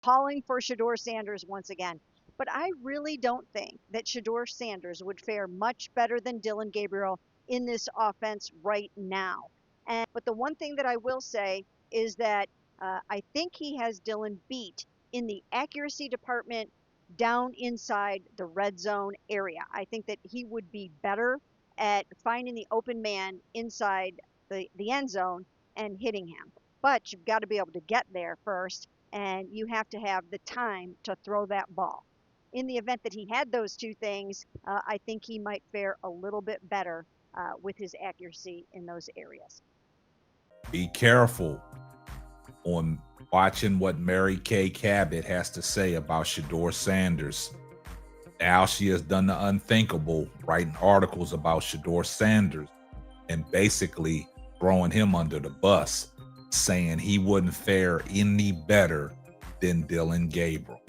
calling for Shedeur Sanders once again. But I really don't think that Shedeur Sanders would fare much better than Dillon Gabriel in this offense right now. But the one thing that I will say is that I think he has Dillon beat in the accuracy department down inside the red zone area. I think that he would be better at finding the open man inside the end zone and hitting him. But you've got to be able to get there first, and you have to have the time to throw that ball. In the event that he had those two things, I think he might fare a little bit better with his accuracy in those areas. Be careful on watching what Mary Kay Cabot has to say about Shedeur Sanders. Now she has done the unthinkable, writing articles about Shedeur Sanders and basically throwing him under the bus, saying he wouldn't fare any better than Dillon Gabriel.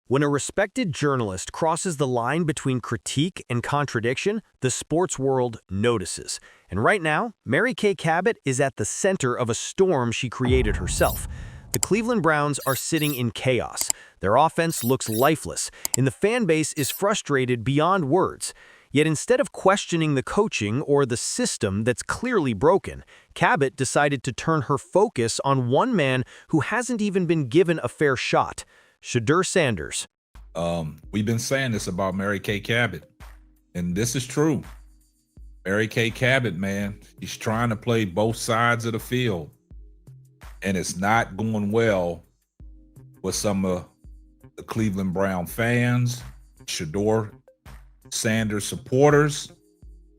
When a respected journalist crosses the line between critique and contradiction, the sports world notices. And right now, Mary Kay Cabot is at the center of a storm she created herself. The Cleveland Browns are sitting in chaos. Their offense looks lifeless, and the fan base is frustrated beyond words. Yet instead of questioning the coaching or the system that's clearly broken, Cabot decided to turn her focus on one man who hasn't even been given a fair shot: Shedeur Sanders. We've been saying this about Mary Kay Cabot, and this is true. Mary Kay Cabot, man, she's trying to play both sides of the field, and it's not going well with some of the Cleveland Brown fans, Shedeur Sanders supporters,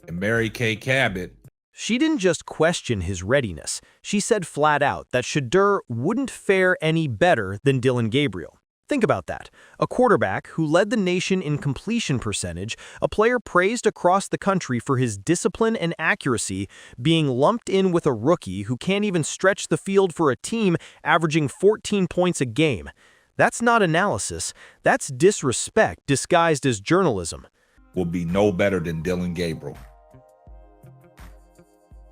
and Mary Kay Cabot. She didn't just question his readiness. She said flat out that Shedeur wouldn't fare any better than Dillon Gabriel. Think about that. A quarterback who led the nation in completion percentage, a player praised across the country for his discipline and accuracy, being lumped in with a rookie who can't even stretch the field for a team averaging 14 points a game. That's not analysis. That's disrespect disguised as journalism. Will be no better than Dillon Gabriel.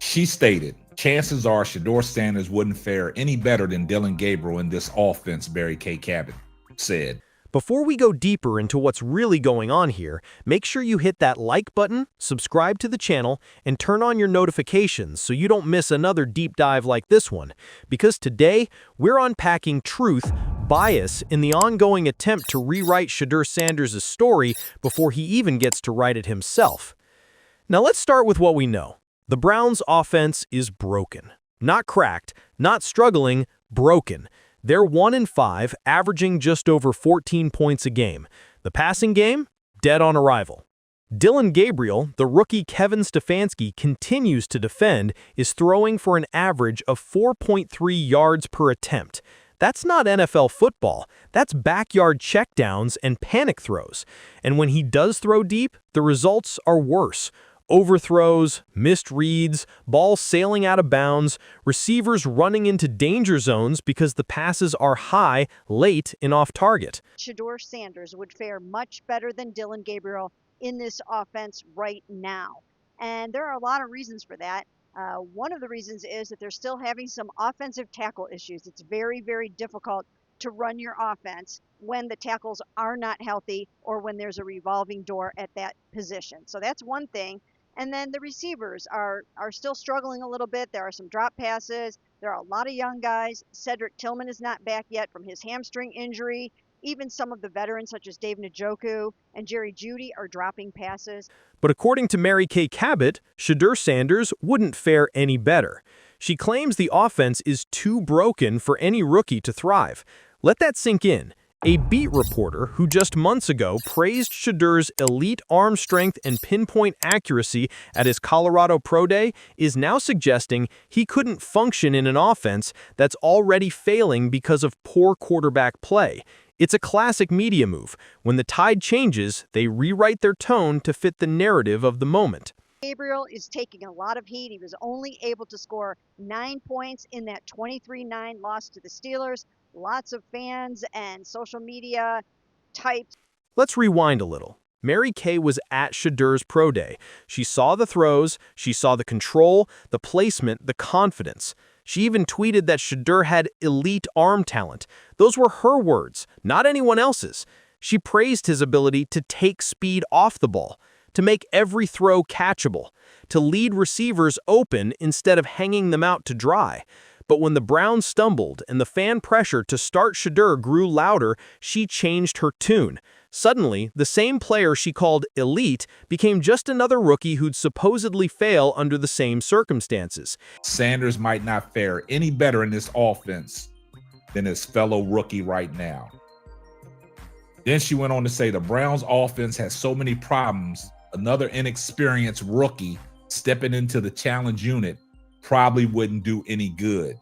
She stated, chances are Shedeur Sanders wouldn't fare any better than Dillon Gabriel in this offense, Mary Kay Cabot said. Before we go deeper into what's really going on here, make sure you hit that like button, subscribe to the channel, and turn on your notifications so you don't miss another deep dive like this one. Because today, we're unpacking truth, bias, in the ongoing attempt to rewrite Shedeur Sanders' story before he even gets to write it himself. Now let's start with what we know. The Browns' offense is broken. Not cracked, not struggling, broken. They're 1-5, averaging just over 14 points a game. The passing game? Dead on arrival. Dillon Gabriel, the rookie Kevin Stefanski continues to defend, is throwing for an average of 4.3 yards per attempt. That's not NFL football. That's backyard checkdowns and panic throws. And when he does throw deep, the results are worse. Overthrows, missed reads, balls sailing out of bounds, receivers running into danger zones because the passes are high, late, and off target. Shedeur Sanders would fare much better than Dillon Gabriel in this offense right now. And there are a lot of reasons for that. One of the reasons is that they're still having some offensive tackle issues. It's very, very difficult to run your offense when the tackles are not healthy or when there's a revolving door at that position. So that's one thing. And then the receivers are still struggling a little bit. There are some drop passes. There are a lot of young guys. Cedric Tillman is not back yet from his hamstring injury. Even some of the veterans, such as Dave Njoku and Jerry Jeudy, are dropping passes. But according to Mary Kay Cabot, Shedeur Sanders wouldn't fare any better. She claims the offense is too broken for any rookie to thrive. Let that sink in. A beat reporter who just months ago praised Shedeur's elite arm strength and pinpoint accuracy at his Colorado Pro Day is now suggesting he couldn't function in an offense that's already failing because of poor quarterback play. It's a classic media move. When the tide changes, they rewrite their tone to fit the narrative of the moment. Gabriel is taking a lot of heat. He was only able to score 9 points in that 23-9 loss to the Steelers. Lots of fans and social media types. Let's rewind a little. Mary Kay was at Shedeur's Pro Day. She saw the throws, she saw the control, the placement, the confidence. She even tweeted that Shedeur had elite arm talent. Those were her words, not anyone else's. She praised his ability to take speed off the ball, to make every throw catchable, to lead receivers open instead of hanging them out to dry. But when the Browns stumbled and the fan pressure to start Shedeur grew louder, she changed her tune. Suddenly, the same player she called elite became just another rookie who'd supposedly fail under the same circumstances. Sanders might not fare any better in this offense than his fellow rookie right now. Then she went on to say the Browns offense has so many problems, another inexperienced rookie stepping into the challenge unit probably wouldn't do any good.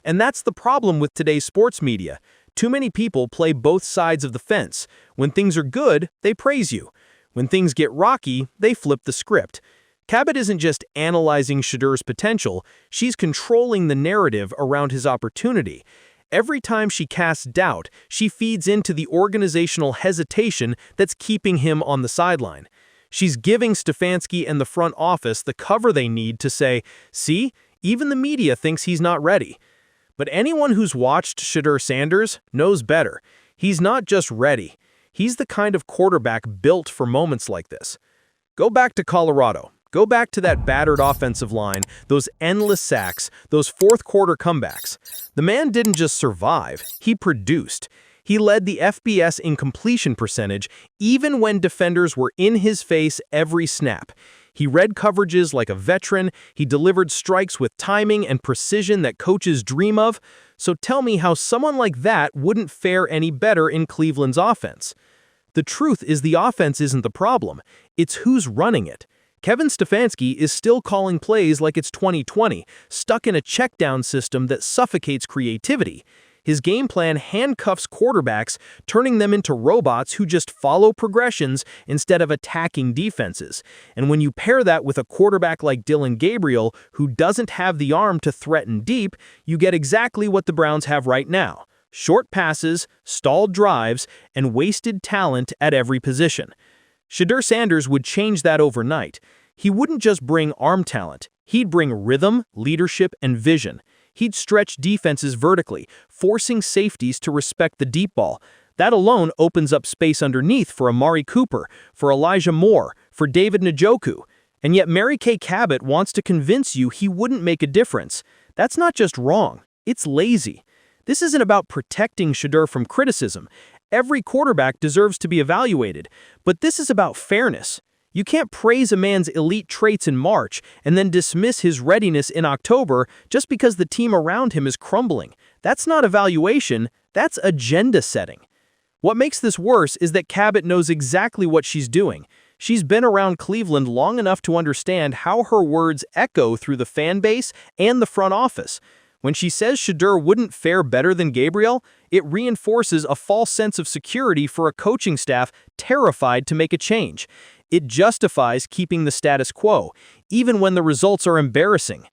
And that's the problem with today's sports media. Too many people play both sides of the fence. When things are good, they praise you. When things get rocky, they flip the script. Cabot isn't just analyzing Shedeur's potential, she's controlling the narrative around his opportunity. Every time she casts doubt, she feeds into the organizational hesitation that's keeping him on the sideline. She's giving Stefanski and the front office the cover they need to say, see, even the media thinks he's not ready. But anyone who's watched Shedeur Sanders knows better. He's not just ready. He's the kind of quarterback built for moments like this. Go back to Colorado. Go back to that battered offensive line, those endless sacks, those fourth-quarter comebacks. The man didn't just survive, he produced. He led the FBS in completion percentage even when defenders were in his face every snap. He read coverages like a veteran, he delivered strikes with timing and precision that coaches dream of. So tell me how someone like that wouldn't fare any better in Cleveland's offense. The truth is the offense isn't the problem, it's who's running it. Kevin Stefanski is still calling plays like it's 2020, stuck in a check-down system that suffocates creativity. His game plan handcuffs quarterbacks, turning them into robots who just follow progressions instead of attacking defenses. And when you pair that with a quarterback like Dillon Gabriel, who doesn't have the arm to threaten deep, you get exactly what the Browns have right now: short passes, stalled drives, and wasted talent at every position. Shedeur Sanders would change that overnight. He wouldn't just bring arm talent, he'd bring rhythm, leadership, and vision. He'd stretch defenses vertically, forcing safeties to respect the deep ball. That alone opens up space underneath for Amari Cooper, for Elijah Moore, for David Njoku. And yet Kay Cabot wants to convince you he wouldn't make a difference. That's not just wrong, it's lazy. This isn't about protecting Shedeur from criticism. Every quarterback deserves to be evaluated, but this is about fairness. You can't praise a man's elite traits in March and then dismiss his readiness in October just because the team around him is crumbling. That's not evaluation, that's agenda setting. What makes this worse is that Cabot knows exactly what she's doing. She's been around Cleveland long enough to understand how her words echo through the fan base and the front office. When she says Shedeur wouldn't fare better than Gabriel, it reinforces a false sense of security for a coaching staff terrified to make a change. It justifies keeping the status quo, even when the results are embarrassing.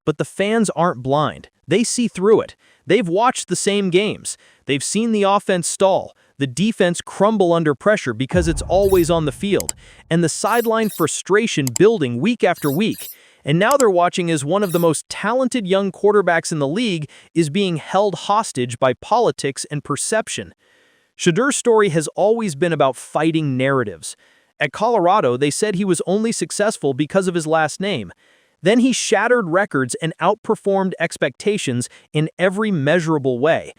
But the fans aren't blind. They see through it. They've watched the same games. They've seen the offense stall, the defense crumble under pressure because it's always on the field, and the sideline frustration building week after week. And now they're watching as one of the most talented young quarterbacks in the league is being held hostage by politics and perception. Shedeur's story has always been about fighting narratives. At Colorado, they said he was only successful because of his last name. Then he shattered records and outperformed expectations in every measurable way.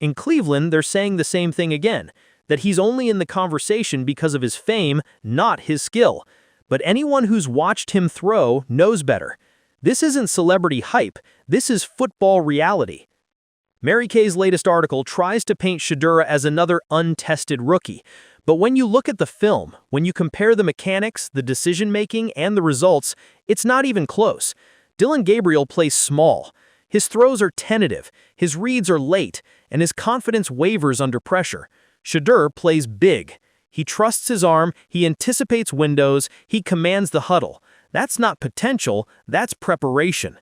In Cleveland, they're saying the same thing again, that he's only in the conversation because of his fame, not his skill. But anyone who's watched him throw knows better. This isn't celebrity hype, this is football reality. Kay's latest article tries to paint Shedeur as another untested rookie. But when you look at the film, when you compare the mechanics, the decision-making, and the results, it's not even close. Dillon Gabriel plays small. His throws are tentative, his reads are late, and his confidence wavers under pressure. Shedeur plays big. He trusts his arm, he anticipates windows, he commands the huddle. That's not potential, that's preparation.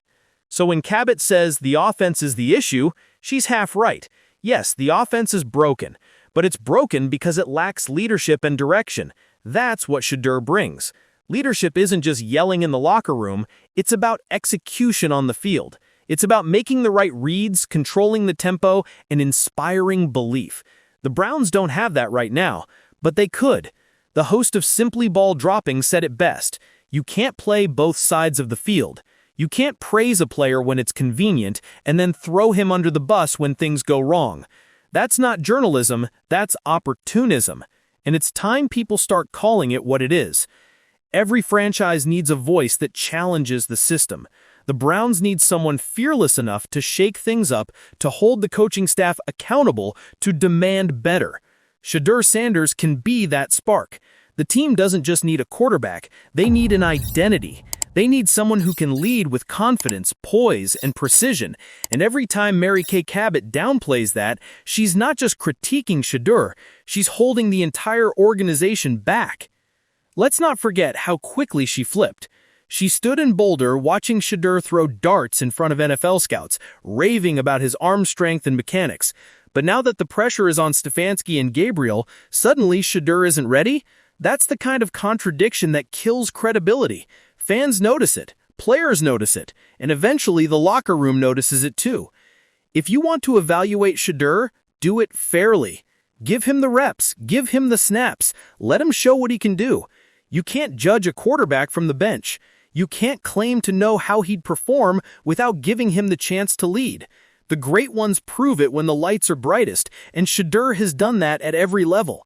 So when Cabot says the offense is the issue, she's half right. Yes, the offense is broken, but it's broken because it lacks leadership and direction. That's what Shedeur brings. Leadership isn't just yelling in the locker room, it's about execution on the field. It's about making the right reads, controlling the tempo, and inspiring belief. The Browns don't have that right now, but they could. The host of Simply Ball Dropping said it best. You can't play both sides of the field. You can't praise a player when it's convenient and then throw him under the bus when things go wrong. That's not journalism, that's opportunism. And it's time people start calling it what it is. Every franchise needs a voice that challenges the system. The Browns need someone fearless enough to shake things up, to hold the coaching staff accountable, to demand better. Shedeur Sanders can be that spark. The team doesn't just need a quarterback, they need an identity. They need someone who can lead with confidence, poise, and precision. And every time Kay Cabot downplays that, she's not just critiquing Shedeur, she's holding the entire organization back. Let's not forget how quickly she flipped. She stood in Boulder watching Shedeur throw darts in front of NFL scouts, raving about his arm strength and mechanics. But now that the pressure is on Stefanski and Gabriel, suddenly Shedeur isn't ready? That's the kind of contradiction that kills credibility. Fans notice it, players notice it, and eventually the locker room notices it too. If you want to evaluate Shedeur, do it fairly. Give him the reps, give him the snaps, let him show what he can do. You can't judge a quarterback from the bench. You can't claim to know how he'd perform without giving him the chance to lead. The great ones prove it when the lights are brightest, and Shedeur has done that at every level.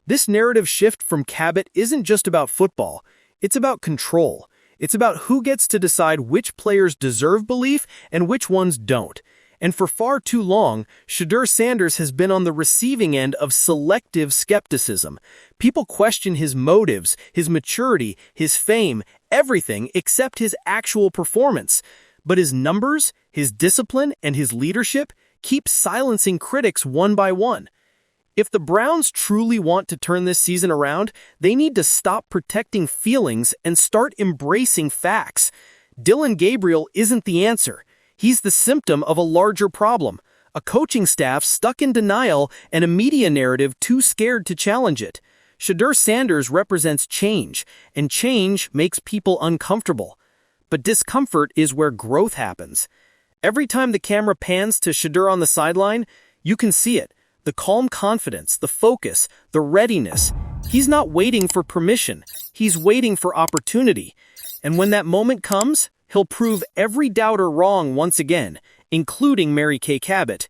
This narrative shift from Cabot isn't just about football. It's about control. It's about who gets to decide which players deserve belief and which ones don't. And for far too long, Shedeur Sanders has been on the receiving end of selective skepticism. People question his motives, his maturity, his fame, everything except his actual performance. But his numbers, his discipline, and his leadership keep silencing critics one by one. If the Browns truly want to turn this season around, they need to stop protecting feelings and start embracing facts. Dillon Gabriel isn't the answer. He's the symptom of a larger problem, a coaching staff stuck in denial and a media narrative too scared to challenge it. Shedeur Sanders represents change, and change makes people uncomfortable. But discomfort is where growth happens. Every time the camera pans to Shedeur on the sideline, you can see it. The calm confidence, the focus, the readiness. He's not waiting for permission. He's waiting for opportunity. And when that moment comes, he'll prove every doubter wrong once again, including Kay Cabot.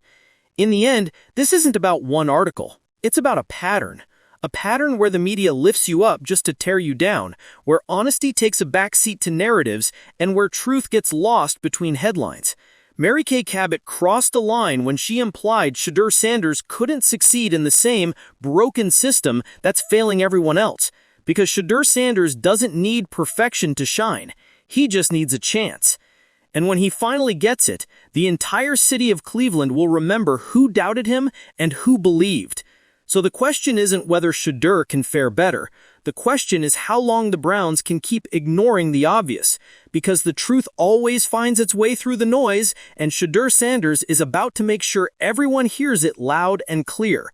In the end, this isn't about one article. It's about a pattern. A pattern where the media lifts you up just to tear you down, where honesty takes a backseat to narratives, and where truth gets lost between headlines. Kay Cabot crossed a line when she implied Shedeur Sanders couldn't succeed in the same broken system that's failing everyone else, because Shedeur Sanders doesn't need perfection to shine. He just needs a chance. And when he finally gets it, the entire city of Cleveland will remember who doubted him and who believed. So the question isn't whether Shedeur can fare better. The question is how long the Browns can keep ignoring the obvious, because the truth always finds its way through the noise, and Shedeur Sanders is about to make sure everyone hears it loud and clear.